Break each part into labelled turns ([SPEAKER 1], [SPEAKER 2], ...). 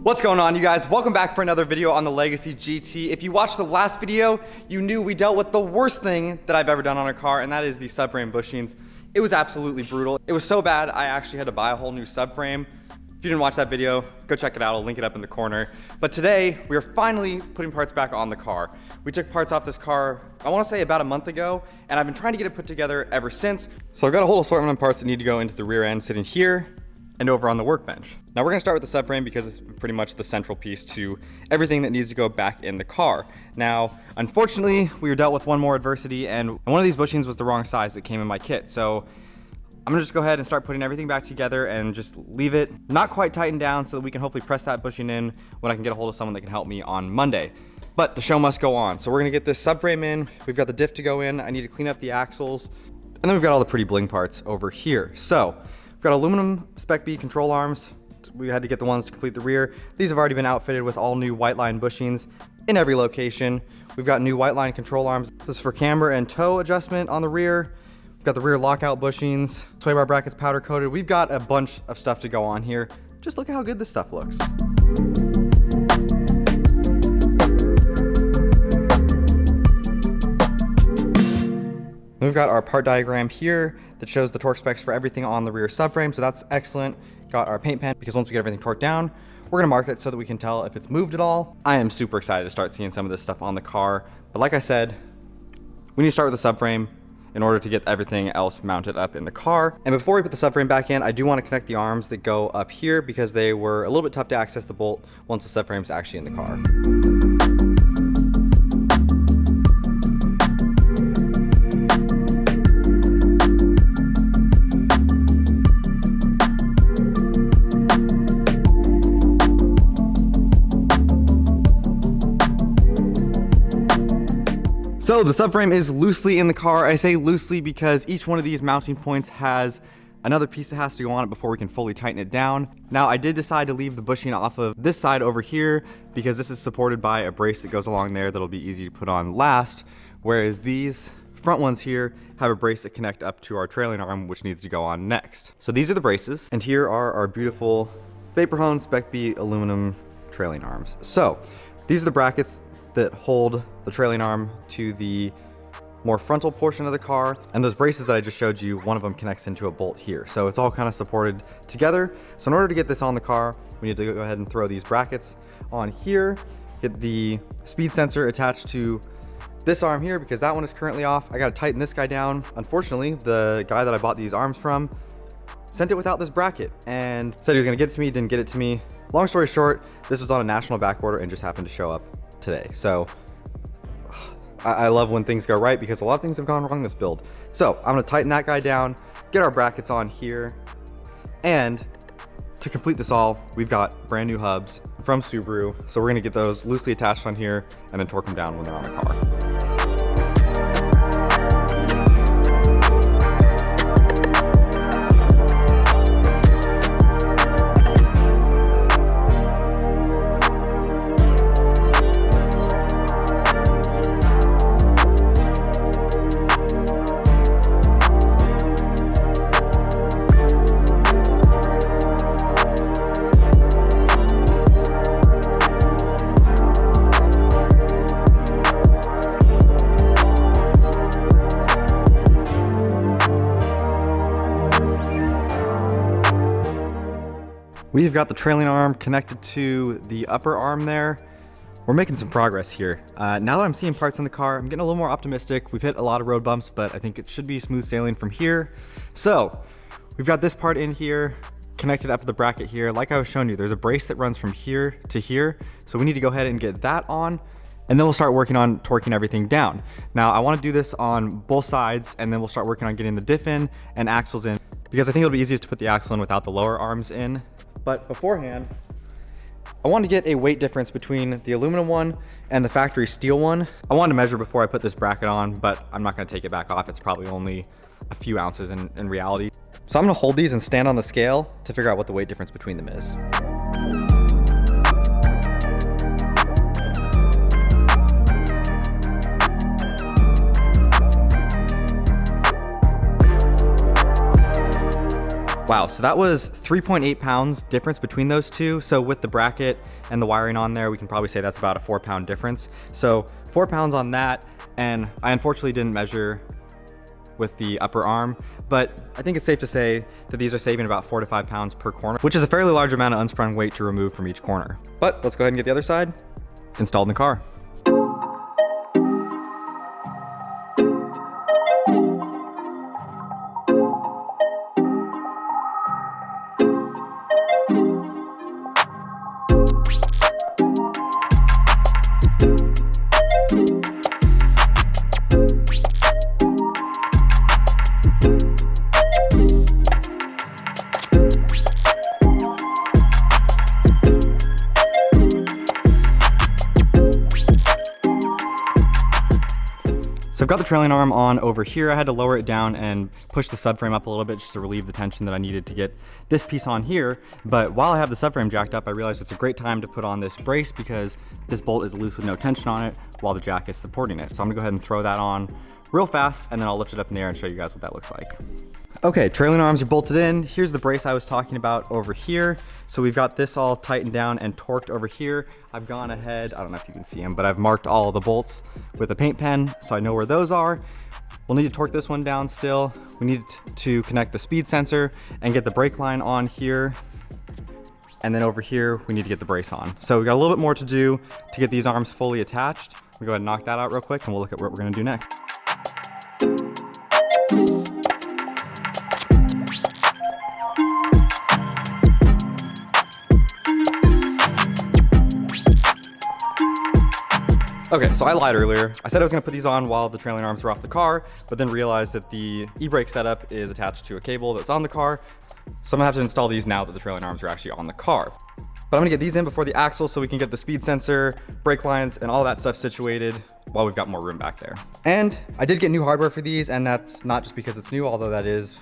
[SPEAKER 1] What's going on, you guys? Welcome back for another video on the Legacy GT. If you watched the last video, you knew we dealt with the worst thing that I've ever done on a car, and that is the subframe bushings. It was absolutely brutal. It was so bad, I actually had to buy a whole new subframe. If you didn't watch that video, go check it out. I'll link it up in the corner. But today, we are finally putting parts back on the car. We took parts off this car, I wanna say about a month ago, and I've been trying to get it put together ever since. So I've got a whole assortment of parts that need to go into the rear end sitting here and over on the workbench. Now we're gonna start with the subframe because it's pretty much the central piece to everything that needs to go back in the car. Now, unfortunately, we were dealt with one more adversity, and one of these bushings was the wrong size that came in my kit. So I'm gonna just go ahead and start putting everything back together and just leave it not quite tightened down so that we can hopefully press that bushing in when I can get a hold of someone that can help me on Monday. But the show must go on. So we're gonna get this subframe in. We've got the diff to go in. I need to clean up the axles. And then we've got all the pretty bling parts over here. So we've got aluminum Spec B control arms. We had to get the ones to complete the rear. These have already been outfitted with all new Whiteline bushings in every location. We've got new Whiteline control arms. This is for camber and toe adjustment on the rear. We've got the rear lockout bushings, sway bar brackets powder coated. We've got a bunch of stuff to go on here. Just look at how good this stuff looks. Then we've got our part diagram here that shows the torque specs for everything on the rear subframe, so that's excellent. Got our paint pen because once we get everything torqued down, we're gonna mark it so that we can tell if it's moved at all. I am super excited to start seeing some of this stuff on the car, but like I said, we need to start with the subframe in order to get everything else mounted up in the car. And before we put the subframe back in, I do want to connect the arms that go up here because they were a little bit tough to access the bolt once the subframe's actually in the car. So the subframe is loosely in the car. I say loosely because each one of these mounting points has another piece that has to go on it before we can fully tighten it down. Now I did decide to leave the bushing off of this side over here because this is supported by a brace that goes along there that'll be easy to put on last, whereas these front ones here have a brace that connect up to our trailing arm, which needs to go on next. So these are the braces, and here are our beautiful Vapor Hone Spec B aluminum trailing arms. So these are the brackets that hold the trailing arm to the more frontal portion of the car, and those braces that I just showed you, one of them connects into a bolt here. So it's all kind of supported together. So in order to get this on the car, we need to go ahead and throw these brackets on here, get the speed sensor attached to this arm here because that one is currently off. I got to tighten this guy down. Unfortunately, the guy that I bought these arms from sent it without this bracket and said he was gonna get it to me, didn't get it to me. Long story short, this was on a national back order and just happened to show up today. So I love when things go right because a lot of things have gone wrong this build. So I'm gonna tighten that guy down, get our brackets on here, and to complete this all, we've got brand new hubs from Subaru. So we're gonna get those loosely attached on here and then torque them down when they're on the car. We've got the trailing arm connected to the upper arm there. We're making some progress here. Now that I'm seeing parts in the car, I'm getting a little more optimistic. We've hit a lot of road bumps, but I think it should be smooth sailing from here. So we've got this part in here connected up to the bracket here. Like I was showing you, there's a brace that runs from here to here. So we need to go ahead and get that on, and then we'll start working on torquing everything down. Now I want to do this on both sides, and then we'll start working on getting the diff in and axles in, because I think it'll be easiest to put the axle in without the lower arms in. But beforehand, I wanted to get a weight difference between the aluminum one and the factory steel one. I wanted to measure before I put this bracket on, but I'm not gonna take it back off. It's probably only a few ounces in reality. So I'm gonna hold these and stand on the scale to figure out what the weight difference between them is. Wow, so that was 3.8 pounds difference between those two. So with the bracket and the wiring on there, we can probably say that's about a 4-pound difference. So 4 pounds on that, and I unfortunately didn't measure with the upper arm, but I think it's safe to say that these are saving about 4 to 5 pounds per corner, which is a fairly large amount of unsprung weight to remove from each corner. But let's go ahead and get the other side installed in the car. So I've got the trailing arm on over here. I had to lower it down and push the subframe up a little bit just to relieve the tension that I needed to get this piece on here. But while I have the subframe jacked up, I realized it's a great time to put on this brace because this bolt is loose with no tension on it while the jack is supporting it. So I'm gonna go ahead and throw that on real fast, and then I'll lift it up in the air and show you guys what that looks like. Okay, trailing arms are bolted in. Here's the brace I was talking about over here. So we've got this all tightened down and torqued over here. I've gone ahead, I don't know if you can see them, but I've marked all of the bolts with a paint pen so I know where those are. We'll need to torque this one down still. We need to connect the speed sensor and get the brake line on here. And then over here, we need to get the brace on. So we got a little bit more to do to get these arms fully attached. We'll go ahead and knock that out real quick and we'll look at what we're gonna do next. Okay, so I lied earlier. I said I was gonna put these on while the trailing arms were off the car, but then realized that the e-brake setup is attached to a cable that's on the car. So I'm gonna have to install these now that the trailing arms are actually on the car. But I'm gonna get these in before the axle so we can get the speed sensor, brake lines, and all that stuff situated while we've got more room back there. And I did get new hardware for these, and that's not just because it's new, although that is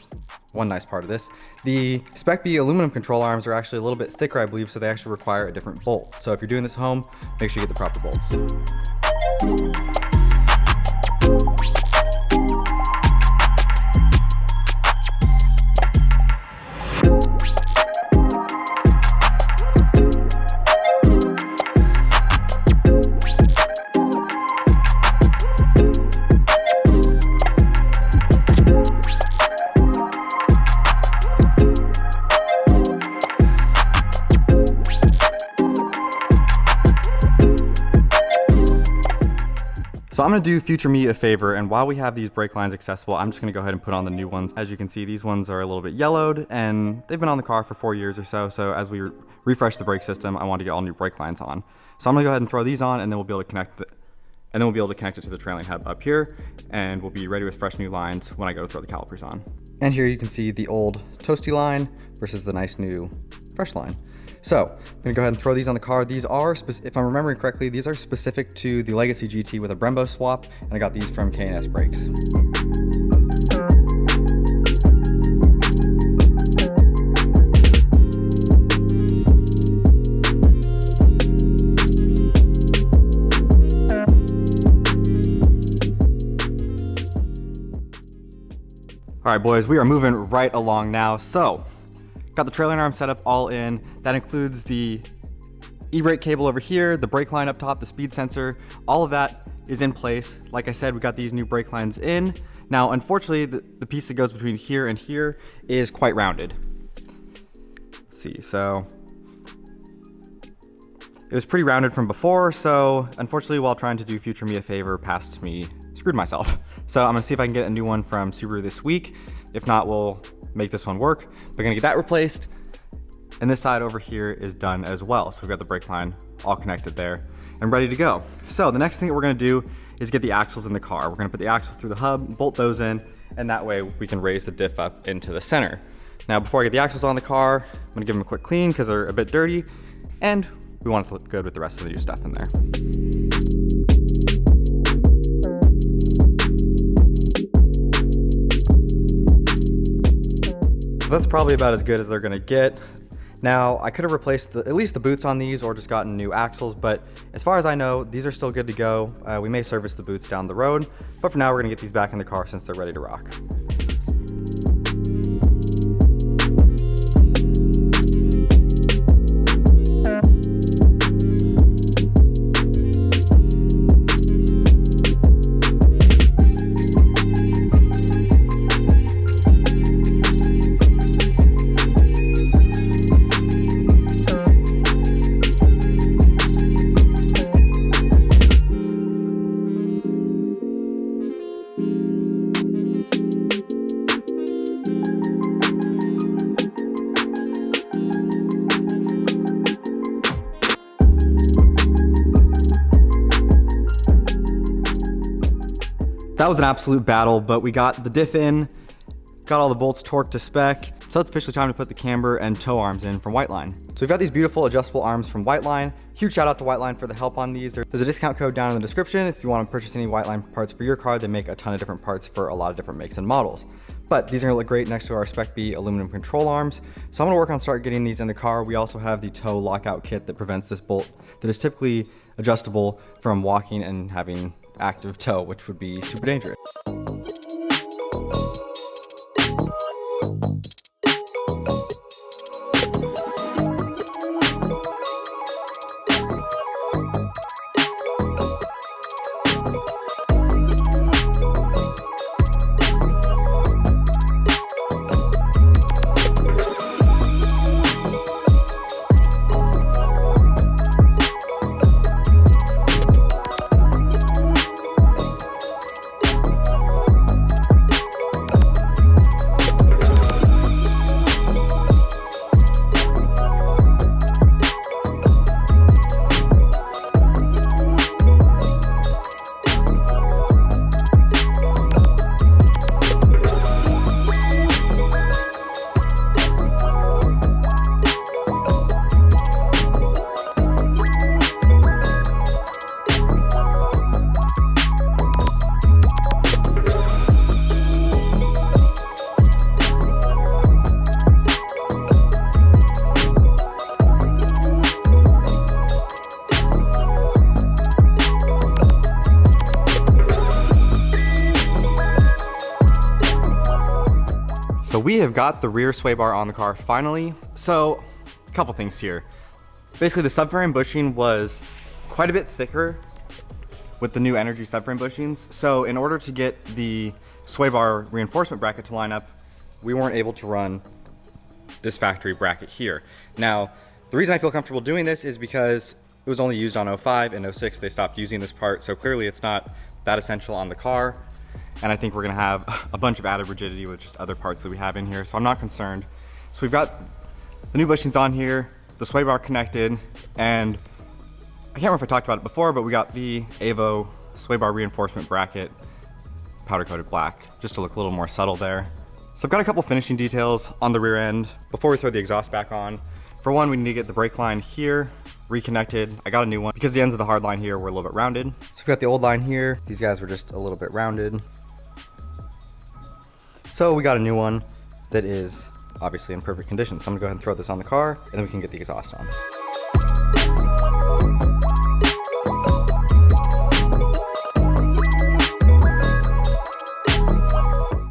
[SPEAKER 1] one nice part of this. The Spec B aluminum control arms are actually a little bit thicker, I believe, so they actually require a different bolt. So if you're doing this at home, make sure you get the proper bolts. So I'm gonna do future me a favor, and while we have these brake lines accessible, I'm just gonna go ahead and put on the new ones. As you can see, these ones are a little bit yellowed, and they've been on the car for 4 years or so. So as we refresh the brake system, I want to get all new brake lines on. So I'm gonna go ahead and throw these on, and then we'll be able to connect it to the trailing hub up here, and we'll be ready with fresh new lines when I go to throw the calipers on. And here you can see the old toasty line versus the nice new fresh line. So I'm gonna go ahead and throw these on the car. These are, if I'm remembering correctly, these are specific to the Legacy GT with a Brembo swap, and I got these from K&S Brakes. All right, boys, we are moving right along now. So got the trailing arm set up all in. That includes the e-brake cable over here, the brake line up top, the speed sensor, all of that is in place. Like I said, we got these new brake lines in. Now, unfortunately, the piece that goes between here and here is quite rounded. Let's see, so it was pretty rounded from before, so unfortunately, while trying to do future me a favor, past me screwed myself. So I'm gonna see if I can get a new one from Subaru this week. If not, we'll make this one work. We're gonna get that replaced. And this side over here is done as well. So we've got the brake line all connected there and ready to go. So the next thing that we're gonna do is get the axles in the car. We're gonna put the axles through the hub, bolt those in, and that way we can raise the diff up into the center. Now, before I get the axles on the car, I'm gonna give them a quick clean because they're a bit dirty, and we want it to look good with the rest of the new stuff in there. So that's probably about as good as they're gonna get. Now, I could have replaced at least the boots on these or just gotten new axles, but as far as I know, these are still good to go. We may service the boots down the road, but for now, we're gonna get these back in the car since they're ready to rock. That was an absolute battle, but we got the diff in, got all the bolts torqued to spec. So it's officially time to put the camber and toe arms in from Whiteline. So we've got these beautiful adjustable arms from Whiteline. Huge shout out to Whiteline for the help on these. There's a discount code down in the description if you want to purchase any Whiteline parts for your car. They make a ton of different parts for a lot of different makes and models. But these are gonna look great next to our Spec B aluminum control arms. So I'm gonna work on start getting these in the car. We also have the toe lockout kit that prevents this bolt that is typically adjustable from walking and having active toe, which would be super dangerous. So we have got the rear sway bar on the car finally. So a couple things here. Basically the subframe bushing was quite a bit thicker with the new Energy subframe bushings. So in order to get the sway bar reinforcement bracket to line up, we weren't able to run this factory bracket here. Now, the reason I feel comfortable doing this is because it was only used on 05 and 06. They stopped using this part. So clearly it's not that essential on the car. And I think we're gonna have a bunch of added rigidity with just other parts that we have in here. So I'm not concerned. So we've got the new bushings on here, the sway bar connected, and I can't remember if I talked about it before, but we got the Avo sway bar reinforcement bracket powder coated black, just to look a little more subtle there. So I've got a couple finishing details on the rear end before we throw the exhaust back on. For one, we need to get the brake line here reconnected. I got a new one because the ends of the hard line here were a little bit rounded. So we've got the old line here. These guys were just a little bit rounded. So we got a new one that is obviously in perfect condition. So I'm gonna go ahead and throw this on the car and then we can get the exhaust on.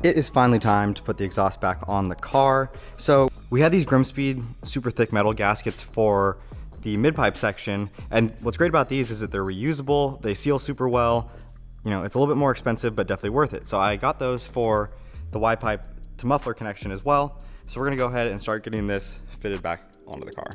[SPEAKER 1] It is finally time to put the exhaust back on the car. So we had these Grimspeed super thick metal gaskets for the mid-pipe section. And what's great about these is that they're reusable, they seal super well. You know, it's a little bit more expensive, but definitely worth it. So I got those for the Y-pipe to muffler connection as well. So we're gonna go ahead and start getting this fitted back onto the car.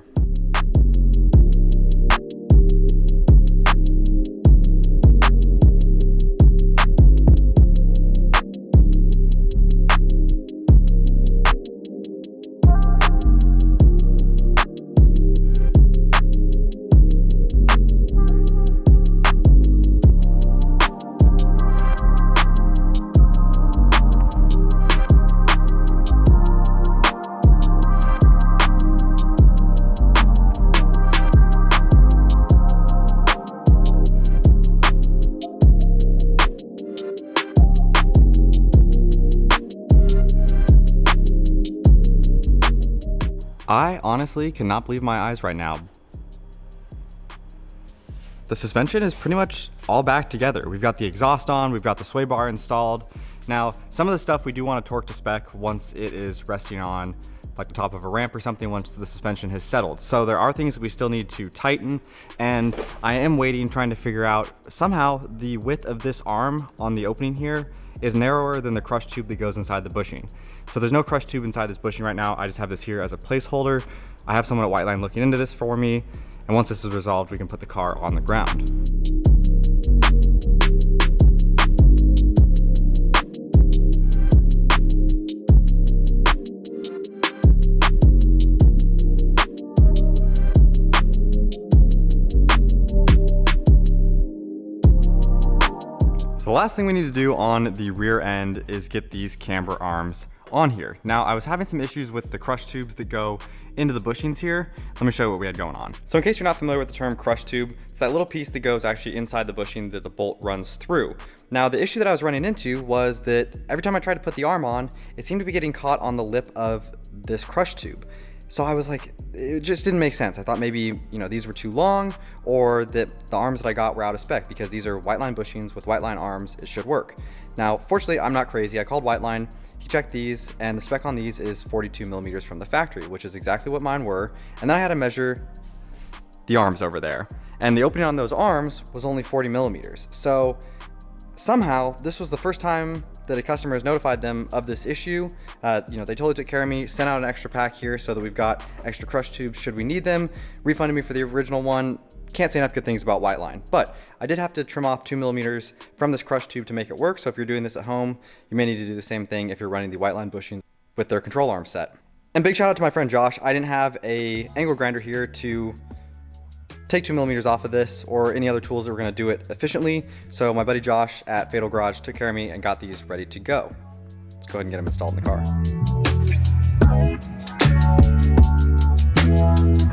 [SPEAKER 1] I honestly cannot believe my eyes right now. The suspension is pretty much all back together. We've got the exhaust on, we've got the sway bar installed. Now, some of the stuff we do want to torque to spec once it is resting on like the top of a ramp or something, once the suspension has settled. So there are things that we still need to tighten, and I am waiting, trying to figure out somehow the width of this arm on the opening here is narrower than the crush tube that goes inside the bushing. So there's no crush tube inside this bushing right now. I just have this here as a placeholder. I have someone at Whiteline looking into this for me. And once this is resolved, we can put the car on the ground. So The last thing we need to do on the rear end is get these camber arms on here. Now, I was having some issues with the crush tubes that go into the bushings here. Let me show you what we had going on. So in case you're not familiar with the term crush tube, it's that little piece that goes actually inside the bushing that the bolt runs through. Now, the issue that I was running into was that every time I tried to put the arm on, it seemed to be getting caught on the lip of this crush tube. So I was like, it just didn't make sense. I thought maybe, you know, these were too long, or that the arms that I got were out of spec, because these are Whiteline bushings with Whiteline arms. It should work. Now, fortunately, I'm not crazy. I called Whiteline, he checked these, and the spec on these is 42 millimeters from the factory, which is exactly what mine were. And then I had to measure the arms over there. And the opening on those arms was only 40 millimeters. So somehow, this was the first time that a customer has notified them of this issue. You know, they totally took care of me, sent out an extra pack here so that we've got extra crush tubes should we need them, refunded me for the original one. Can't say enough good things about Whiteline, but I did have to trim off 2 millimeters from this crush tube to make it work. So if you're doing this at home, you may need to do the same thing if you're running the Whiteline bushings with their control arm set. And big shout out to my friend Josh. I didn't have a angle grinder here to take 2 millimeters off of this or any other tools that were going to do it efficiently. So my buddy Josh at Fatal Garage took care of me and got these ready to go. Let's go ahead and get them installed in the car.